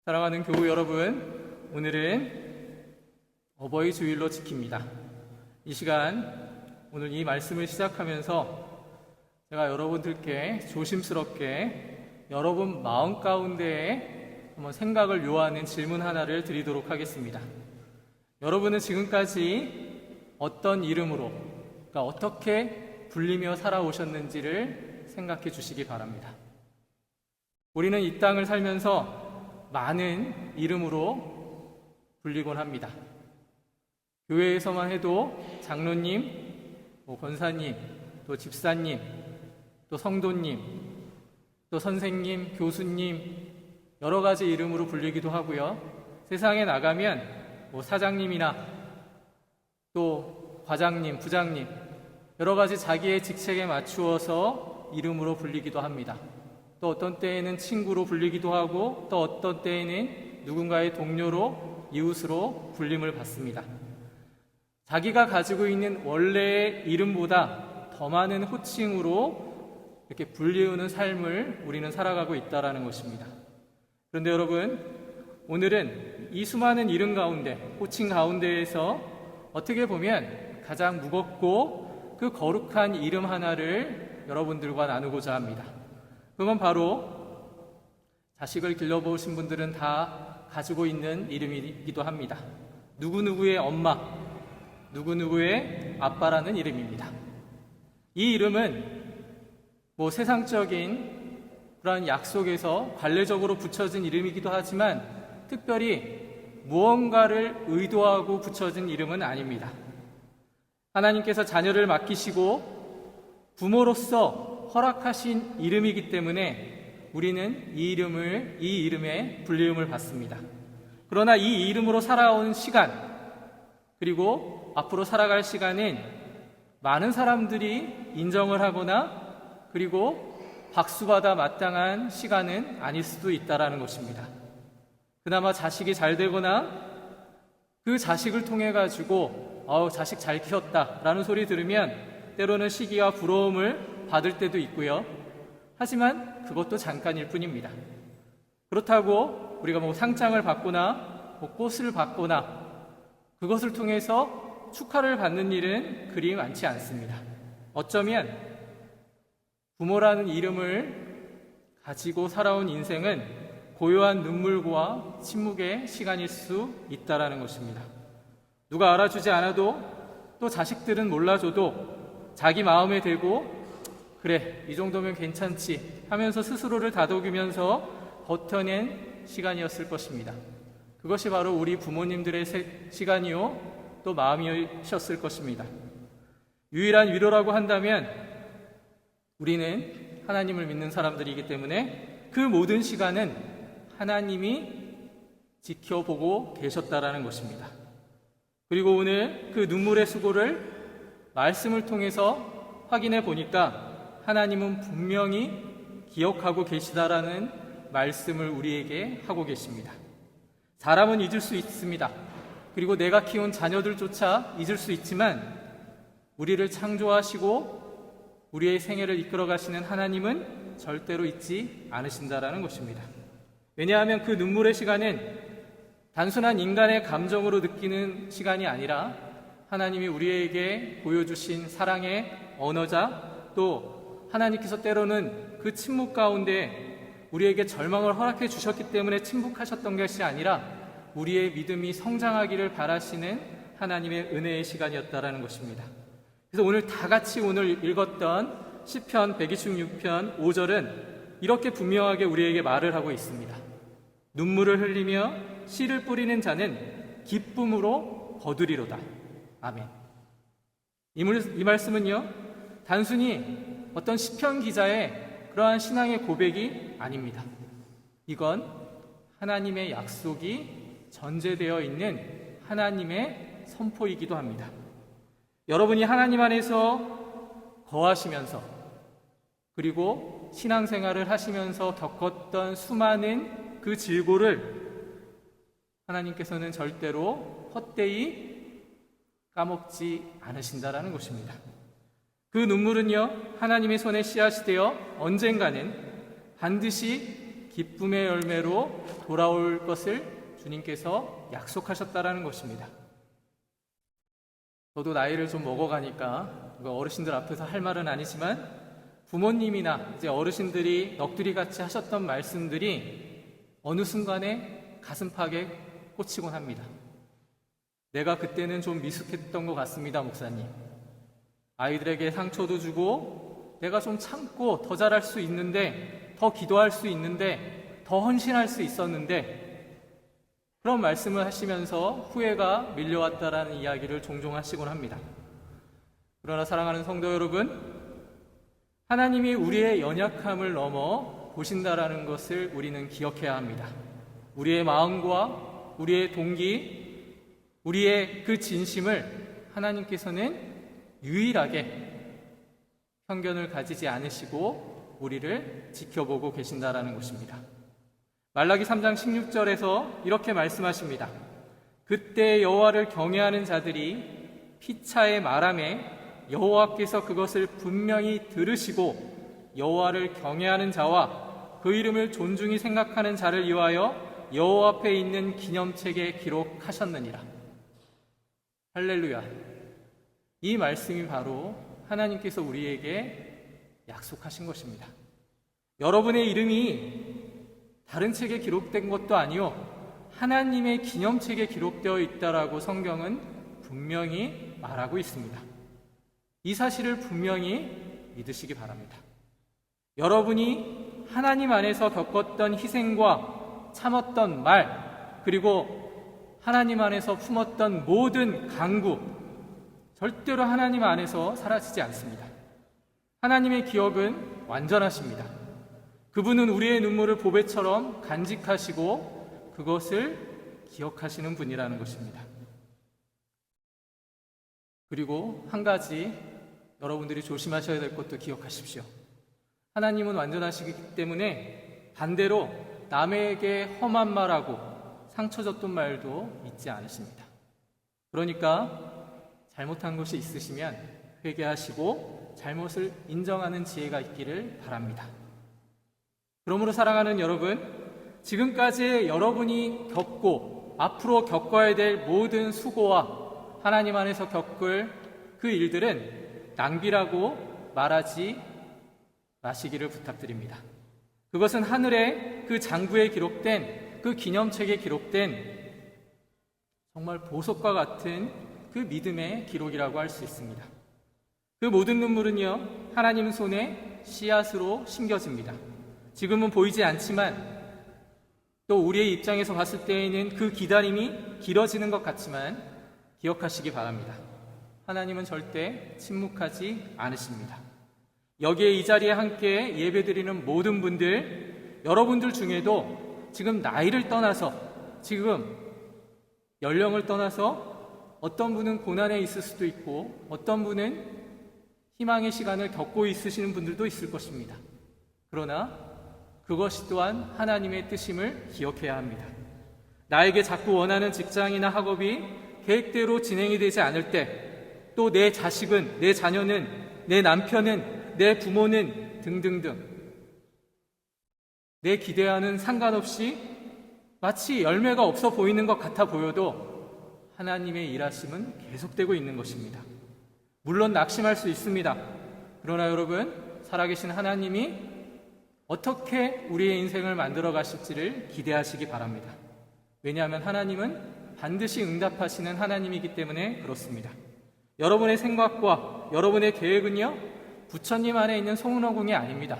사랑하는 교우 여러분, 오늘은 어버이 주일로 지킵니다. 이 시간, 오늘 이 말씀을 시작하면서 제가 여러분들께 조심스럽게 여러분 마음 가운데에 한번 생각을 요하는 질문 하나를 드리도록 하겠습니다. 여러분은 지금까지 어떤 이름으로, 그러니까 어떻게 불리며 살아오셨는지를 생각해 주시기 바랍니다. 우리는 이 땅을 살면서 많은 이름으로 불리곤 합니다. 교회에서만 해도 장로님, 권사님, 또 집사님, 또 성도님, 또 선생님, 교수님, 여러 가지 이름으로 불리기도 하고요. 세상에 나가면 사장님이나 또 과장님, 부장님, 여러 가지 자기의 직책에 맞추어서 이름으로 불리기도 합니다. 또 어떤 때에는 친구로 불리기도 하고, 또 어떤 때에는 누군가의 동료로, 이웃으로 불림을 받습니다. 자기가 가지고 있는 원래의 이름보다 더 많은 호칭으로 이렇게 불리우는 삶을 우리는 살아가고 있다는 것입니다. 그런데 여러분, 오늘은 이 수많은 이름 가운데, 호칭 가운데에서 어떻게 보면 가장 무겁고 그 거룩한 이름 하나를 여러분들과 나누고자 합니다. 그건 바로 자식을 길러보신 분들은 다 가지고 있는 이름이기도 합니다. 누구누구의 엄마, 누구누구의 아빠라는 이름입니다. 이 이름은 세상적인 그런 약속에서 관례적으로 붙여진 이름이기도 하지만 특별히 무언가를 의도하고 붙여진 이름은 아닙니다. 하나님께서 자녀를 맡기시고 부모로서 허락하신 이름이기 때문에 우리는 이 이름에 불리움을 받습니다. 그러나 이 이름으로 살아온 시간, 그리고 앞으로 살아갈 시간은 많은 사람들이 인정을 하거나 그리고 박수받아 마땅한 시간은 아닐 수도 있다는 것입니다. 그나마 자식이 잘 되거나 그 자식을 통해 가지고 자식 잘 키웠다라는 소리 들으면 때로는 시기와 부러움을 받을 때도 있고요. 하지만 그것도 잠깐일 뿐입니다. 그렇다고 우리가 상장을 받거나 꽃을 받거나 그것을 통해서 축하를 받는 일은 그리 많지 않습니다. 어쩌면 부모라는 이름을 가지고 살아온 인생은 고요한 눈물과 침묵의 시간일 수 있다는 것입니다. 누가 알아주지 않아도 또 자식들은 몰라줘도 자기 마음에 들고 그래, 이 정도면 괜찮지 하면서 스스로를 다독이면서 버텨낸 시간이었을 것입니다. 그것이 바로 우리 부모님들의 시간이요 또 마음이셨을 것입니다. 유일한 위로라고 한다면 우리는 하나님을 믿는 사람들이기 때문에 그 모든 시간은 하나님이 지켜보고 계셨다라는 것입니다. 그리고 오늘 그 눈물의 수고를 말씀을 통해서 확인해 보니까 하나님은 분명히 기억하고 계시다라는 말씀을 우리에게 하고 계십니다. 사람은 잊을 수 있습니다. 그리고 내가 키운 자녀들조차 잊을 수 있지만 우리를 창조하시고 우리의 생애를 이끌어 가시는 하나님은 절대로 잊지 않으신다라는 것입니다. 왜냐하면 그 눈물의 시간은 단순한 인간의 감정으로 느끼는 시간이 아니라 하나님이 우리에게 보여주신 사랑의 언어자, 또 하나님께서 때로는 그 침묵 가운데 우리에게 절망을 허락해 주셨기 때문에 침묵하셨던 것이 아니라 우리의 믿음이 성장하기를 바라시는 하나님의 은혜의 시간이었다라는 것입니다. 그래서 오늘 다 같이 오늘 읽었던 시편 126편 5절은 이렇게 분명하게 우리에게 말을 하고 있습니다. 눈물을 흘리며 씨를 뿌리는 자는 기쁨으로 거두리로다. 아멘. 이 말씀은요, 단순히 어떤 시편 기자의 그러한 신앙의 고백이 아닙니다. 이건 하나님의 약속이 전제되어 있는 하나님의 선포이기도 합니다. 여러분이 하나님 안에서 거하시면서 그리고 신앙생활을 하시면서 겪었던 수많은 그 질고를 하나님께서는 절대로 헛되이 까먹지 않으신다라는 것입니다. 그 눈물은요, 하나님의 손에 씨앗이 되어 언젠가는 반드시 기쁨의 열매로 돌아올 것을 주님께서 약속하셨다라는 것입니다. 저도 나이를 좀 먹어가니까 어르신들 앞에서 할 말은 아니지만 부모님이나 이제 어르신들이 넋두리 같이 하셨던 말씀들이 어느 순간에 가슴팍에 꽂히곤 합니다. 내가 그때는 좀 미숙했던 것 같습니다, 목사님. 아이들에게 상처도 주고 내가 좀 참고 더 잘할 수 있는데, 더 기도할 수 있는데, 더 헌신할 수 있었는데, 그런 말씀을 하시면서 후회가 밀려왔다라는 이야기를 종종 하시곤 합니다. 그러나 사랑하는 성도 여러분, 하나님이 우리의 연약함을 넘어 보신다라는 것을 우리는 기억해야 합니다. 우리의 마음과 우리의 동기, 우리의 그 진심을 하나님께서는 유일하게 편견을 가지지 않으시고 우리를 지켜보고 계신다라는 것입니다. 말라기 3장 16절에서 이렇게 말씀하십니다. 그때 여호와를 경외하는 자들이 피차의 말함에 여호와께서 그것을 분명히 들으시고 여호와를 경외하는 자와 그 이름을 존중히 생각하는 자를 위하여 여호와 앞에 있는 기념책에 기록하셨느니라. 할렐루야. 이 말씀이 바로 하나님께서 우리에게 약속하신 것입니다. 여러분의 이름이 다른 책에 기록된 것도 아니요, 하나님의 기념책에 기록되어 있다라고 성경은 분명히 말하고 있습니다. 이 사실을 분명히 믿으시기 바랍니다. 여러분이 하나님 안에서 겪었던 희생과 참았던 말, 그리고 하나님 안에서 품었던 모든 간구, 절대로 하나님 안에서 사라지지 않습니다. 하나님의 기억은 완전하십니다. 그분은 우리의 눈물을 보배처럼 간직하시고 그것을 기억하시는 분이라는 것입니다. 그리고 한 가지 여러분들이 조심하셔야 될 것도 기억하십시오. 하나님은 완전하시기 때문에 반대로 남에게 험한 말하고 상처 줬던 말도 믿지 않으십니다. 그러니까 잘못한 것이 있으시면 회개하시고 잘못을 인정하는 지혜가 있기를 바랍니다. 그러므로 사랑하는 여러분, 지금까지 여러분이 겪고 앞으로 겪어야 될 모든 수고와 하나님 안에서 겪을 그 일들은 낭비라고 말하지 마시기를 부탁드립니다. 그것은 하늘의 그 장부에 기록된, 그 기념책에 기록된 정말 보석과 같은 그 믿음의 기록이라고 할 수 있습니다. 그 모든 눈물은요, 하나님 손에 씨앗으로 심겨집니다. 지금은 보이지 않지만 또 우리의 입장에서 봤을 때에는 그 기다림이 길어지는 것 같지만 기억하시기 바랍니다. 하나님은 절대 침묵하지 않으십니다. 여기에 이 자리에 함께 예배드리는 모든 분들, 여러분들 중에도 지금 나이를 떠나서, 지금 연령을 떠나서 어떤 분은 고난에 있을 수도 있고 어떤 분은 희망의 시간을 겪고 있으시는 분들도 있을 것입니다. 그러나 그것이 또한 하나님의 뜻임을 기억해야 합니다. 나에게 자꾸 원하는 직장이나 학업이 계획대로 진행이 되지 않을 때, 또 내 자식은, 내 자녀는, 내 남편은, 내 부모는 등등등 내 기대와는 상관없이 마치 열매가 없어 보이는 것 같아 보여도 하나님의 일하심은 계속되고 있는 것입니다. 물론 낙심할 수 있습니다. 그러나 여러분, 살아계신 하나님이 어떻게 우리의 인생을 만들어 가실지를 기대하시기 바랍니다. 왜냐하면 하나님은 반드시 응답하시는 하나님이기 때문에 그렇습니다. 여러분의 생각과 여러분의 계획은요, 부처님 안에 있는 손오공이 아닙니다.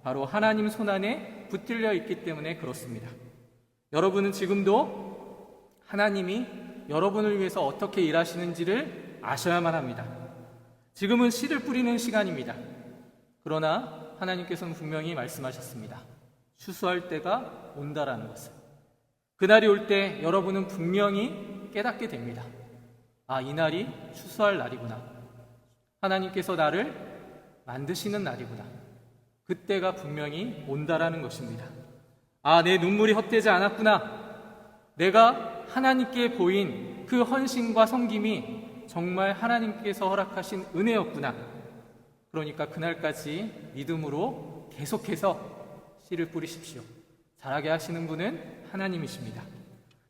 바로 하나님 손 안에 붙들려 있기 때문에 그렇습니다. 여러분은 지금도 하나님이 여러분을 위해서 어떻게 일하시는지를 아셔야만 합니다. 지금은 씨를 뿌리는 시간입니다. 그러나 하나님께서는 분명히 말씀하셨습니다. 추수할 때가 온다라는 것을. 그날이 올 때 여러분은 분명히 깨닫게 됩니다. 아, 이 날이 추수할 날이구나. 하나님께서 나를 만드시는 날이구나. 그때가 분명히 온다라는 것입니다. 아, 내 눈물이 헛되지 않았구나. 내가 하나님께 보인 그 헌신과 섬김이 정말 하나님께서 허락하신 은혜였구나. 그러니까 그날까지 믿음으로 계속해서 씨를 뿌리십시오. 자라게 하시는 분은 하나님이십니다.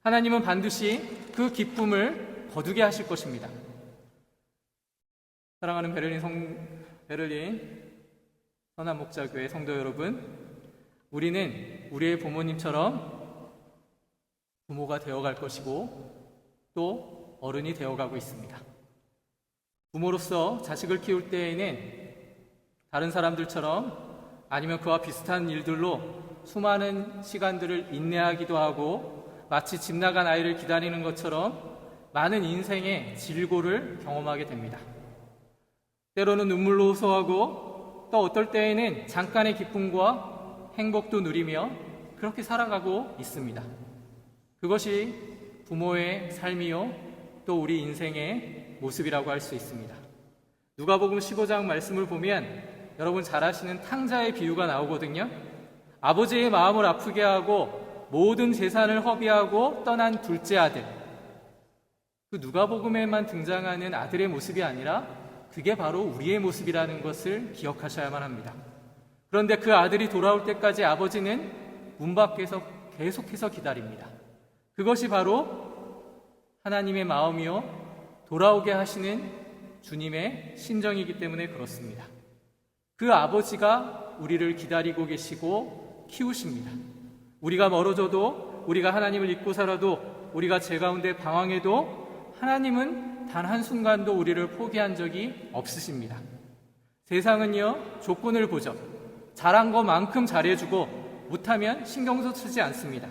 하나님은 반드시 그 기쁨을 거두게 하실 것입니다. 사랑하는 베를린 선한목자교회 성도 여러분, 우리는 우리의 부모님처럼 부모가 되어갈 것이고 또 어른이 되어가고 있습니다. 부모로서 자식을 키울 때에는 다른 사람들처럼 아니면 그와 비슷한 일들로 수많은 시간들을 인내하기도 하고 마치 집 나간 아이를 기다리는 것처럼 많은 인생의 질고를 경험하게 됩니다. 때로는 눈물로 호소하고 또 어떨 때에는 잠깐의 기쁨과 행복도 누리며 그렇게 살아가고 있습니다. 그것이 부모의 삶이요 또 우리 인생의 모습이라고 할 수 있습니다. 누가복음 15장 말씀을 보면 여러분 잘 아시는 탕자의 비유가 나오거든요. 아버지의 마음을 아프게 하고 모든 재산을 허비하고 떠난 둘째 아들, 그 누가복음에만 등장하는 아들의 모습이 아니라 그게 바로 우리의 모습이라는 것을 기억하셔야만 합니다. 그런데 그 아들이 돌아올 때까지 아버지는 문 밖에서 계속해서 기다립니다. 그것이 바로 하나님의 마음이요 돌아오게 하시는 주님의 신정이기 때문에 그렇습니다. 그 아버지가 우리를 기다리고 계시고 키우십니다. 우리가 멀어져도, 우리가 하나님을 잊고 살아도, 우리가 죄 가운데 방황해도 하나님은 단 한순간도 우리를 포기한 적이 없으십니다. 세상은요 조건을 보죠. 잘한 것만큼 잘해주고 못하면 신경도 쓰지 않습니다.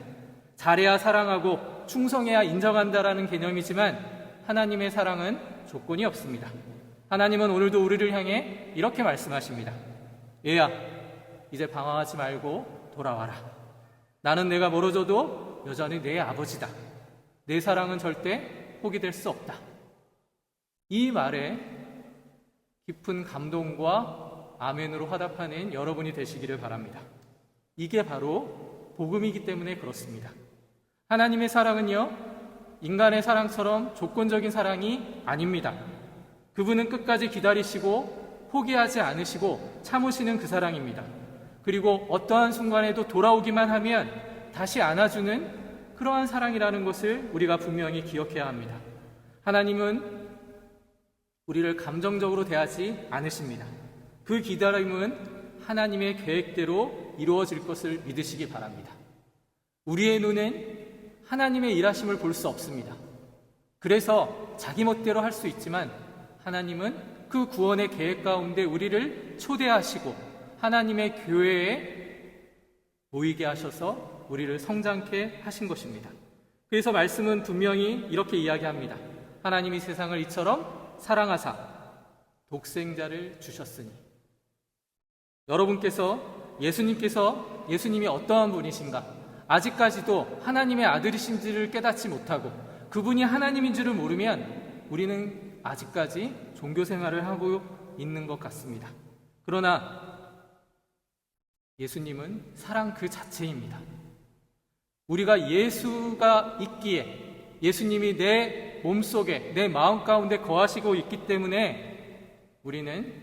잘해야 사랑하고 충성해야 인정한다라는 개념이지만 하나님의 사랑은 조건이 없습니다. 하나님은 오늘도 우리를 향해 이렇게 말씀하십니다. 얘야, 이제 방황하지 말고 돌아와라. 나는 내가 멀어져도 여전히 내 아버지다. 내 사랑은 절대 포기될 수 없다. 이 말에 깊은 감동과 아멘으로 화답하는 여러분이 되시기를 바랍니다. 이게 바로 복음이기 때문에 그렇습니다. 하나님의 사랑은요, 인간의 사랑처럼 조건적인 사랑이 아닙니다. 그분은 끝까지 기다리시고 포기하지 않으시고 참으시는 그 사랑입니다. 그리고 어떠한 순간에도 돌아오기만 하면 다시 안아주는 그러한 사랑이라는 것을 우리가 분명히 기억해야 합니다. 하나님은 우리를 감정적으로 대하지 않으십니다. 그 기다림은 하나님의 계획대로 이루어질 것을 믿으시기 바랍니다. 우리의 눈은 하나님의 일하심을 볼 수 없습니다. 그래서 자기 멋대로 할 수 있지만 하나님은 그 구원의 계획 가운데 우리를 초대하시고 하나님의 교회에 모이게 하셔서 우리를 성장케 하신 것입니다. 그래서 말씀은 분명히 이렇게 이야기합니다. 하나님이 세상을 이처럼 사랑하사 독생자를 주셨으니. 여러분께서 예수님이 어떠한 분이신가? 아직까지도 하나님의 아들이신지를 깨닫지 못하고 그분이 하나님인 줄을 모르면 우리는 아직까지 종교 생활을 하고 있는 것 같습니다. 그러나 예수님은 사랑 그 자체입니다. 우리가 예수가 있기에 예수님이 내 몸속에 내 마음 가운데 거하시고 있기 때문에 우리는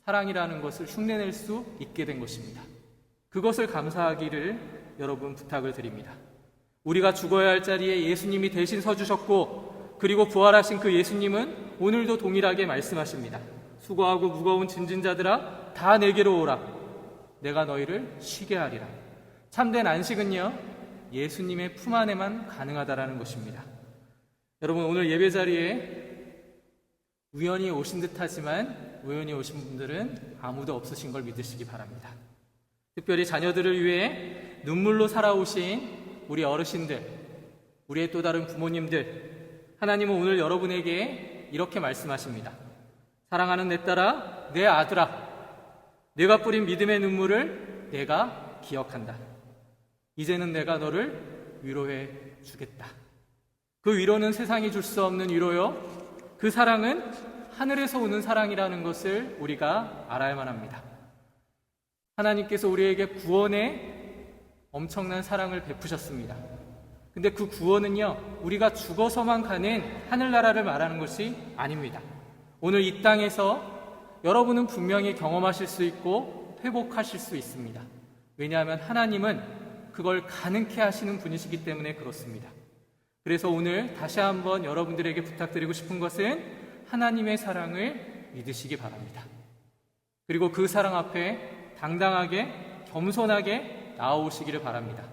사랑이라는 것을 흉내낼 수 있게 된 것입니다. 그것을 감사하기를 여러분 부탁을 드립니다. 우리가 죽어야 할 자리에 예수님이 대신 서주셨고 그리고 부활하신 그 예수님은 오늘도 동일하게 말씀하십니다. 수고하고 무거운 짐진 자들아 다 내게로 오라. 내가 너희를 쉬게 하리라. 참된 안식은요 예수님의 품 안에만 가능하다라는 것입니다. 여러분 오늘 예배 자리에 우연히 오신 듯하지만 우연히 오신 분들은 아무도 없으신 걸 믿으시기 바랍니다. 특별히 자녀들을 위해 눈물로 살아오신 우리 어르신들, 우리의 또 다른 부모님들, 하나님은 오늘 여러분에게 이렇게 말씀하십니다. 사랑하는 내 딸아, 내 아들아, 내가 뿌린 믿음의 눈물을 내가 기억한다. 이제는 내가 너를 위로해 주겠다. 그 위로는 세상이 줄 수 없는 위로요. 그 사랑은 하늘에서 오는 사랑이라는 것을 우리가 알아야만 합니다. 하나님께서 우리에게 구원의 엄청난 사랑을 베푸셨습니다. 근데 그 구원은요, 우리가 죽어서만 가는 하늘나라를 말하는 것이 아닙니다. 오늘 이 땅에서 여러분은 분명히 경험하실 수 있고 회복하실 수 있습니다. 왜냐하면 하나님은 그걸 가능케 하시는 분이시기 때문에 그렇습니다. 그래서 오늘 다시 한번 여러분들에게 부탁드리고 싶은 것은 하나님의 사랑을 믿으시기 바랍니다. 그리고 그 사랑 앞에 당당하게 겸손하게 나아오시기를 바랍니다.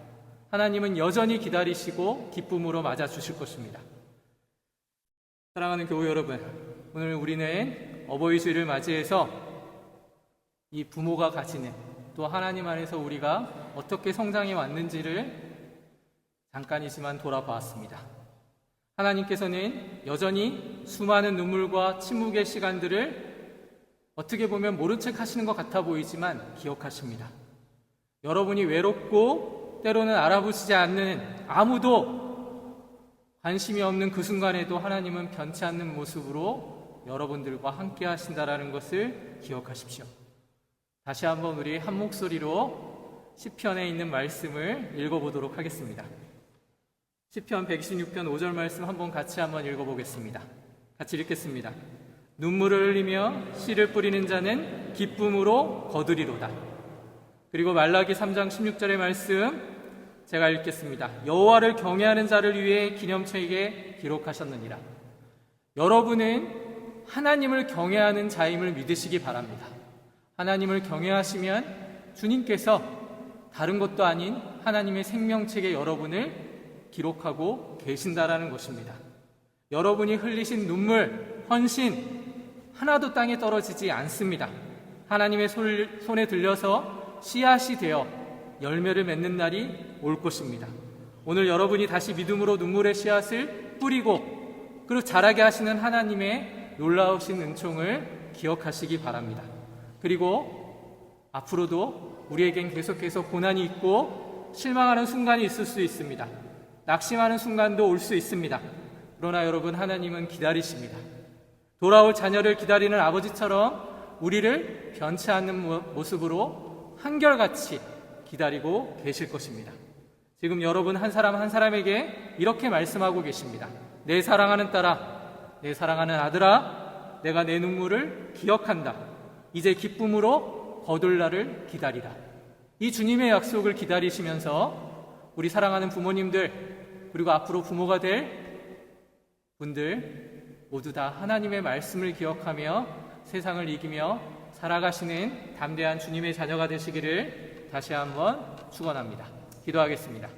하나님은 여전히 기다리시고 기쁨으로 맞아주실 것입니다. 사랑하는 교우 여러분, 오늘 우리는 어버이 주일을 맞이해서 이 부모가 가지는 또 하나님 안에서 우리가 어떻게 성장해 왔는지를 잠깐이지만 돌아보았습니다. 하나님께서는 여전히 수많은 눈물과 침묵의 시간들을 어떻게 보면 모른 척 하시는 것 같아 보이지만 기억하십니다. 여러분이 외롭고 때로는 알아보시지 않는 아무도 관심이 없는 그 순간에도 하나님은 변치 않는 모습으로 여러분들과 함께 하신다라는 것을 기억하십시오. 다시 한번 우리 한 목소리로 시편에 있는 말씀을 읽어보도록 하겠습니다. 시편 126편 5절 말씀 같이 한번 읽어보겠습니다. 같이 읽겠습니다. 눈물을 흘리며 씨를 뿌리는 자는 기쁨으로 거두리로다. 그리고 말라기 3장 16절의 말씀 제가 읽겠습니다. 여호와를 경외하는 자를 위해 기념책에 기록하셨느니라. 여러분은 하나님을 경외하는 자임을 믿으시기 바랍니다. 하나님을 경외하시면 주님께서 다른 것도 아닌 하나님의 생명책에 여러분을 기록하고 계신다라는 것입니다. 여러분이 흘리신 눈물, 헌신 하나도 땅에 떨어지지 않습니다. 하나님의 손에 들려서 씨앗이 되어 열매를 맺는 날이 올 것입니다. 오늘 여러분이 다시 믿음으로 눈물의 씨앗을 뿌리고 그리고 자라게 하시는 하나님의 놀라우신 은총을 기억하시기 바랍니다. 그리고 앞으로도 우리에겐 계속해서 고난이 있고 실망하는 순간이 있을 수 있습니다. 낙심하는 순간도 올 수 있습니다. 그러나 여러분, 하나님은 기다리십니다. 돌아올 자녀를 기다리는 아버지처럼 우리를 변치 않는 모습으로 한결같이 기다리고 계실 것입니다. 지금 여러분 한 사람 한 사람에게 이렇게 말씀하고 계십니다. 내 사랑하는 딸아, 내 사랑하는 아들아, 내가 내 눈물을 기억한다. 이제 기쁨으로 거둘 날을 기다리라. 이 주님의 약속을 기다리시면서 우리 사랑하는 부모님들, 그리고 앞으로 부모가 될 분들 모두 다 하나님의 말씀을 기억하며 세상을 이기며 살아가시는 담대한 주님의 자녀가 되시기를 다시 한번 축원합니다. 기도하겠습니다.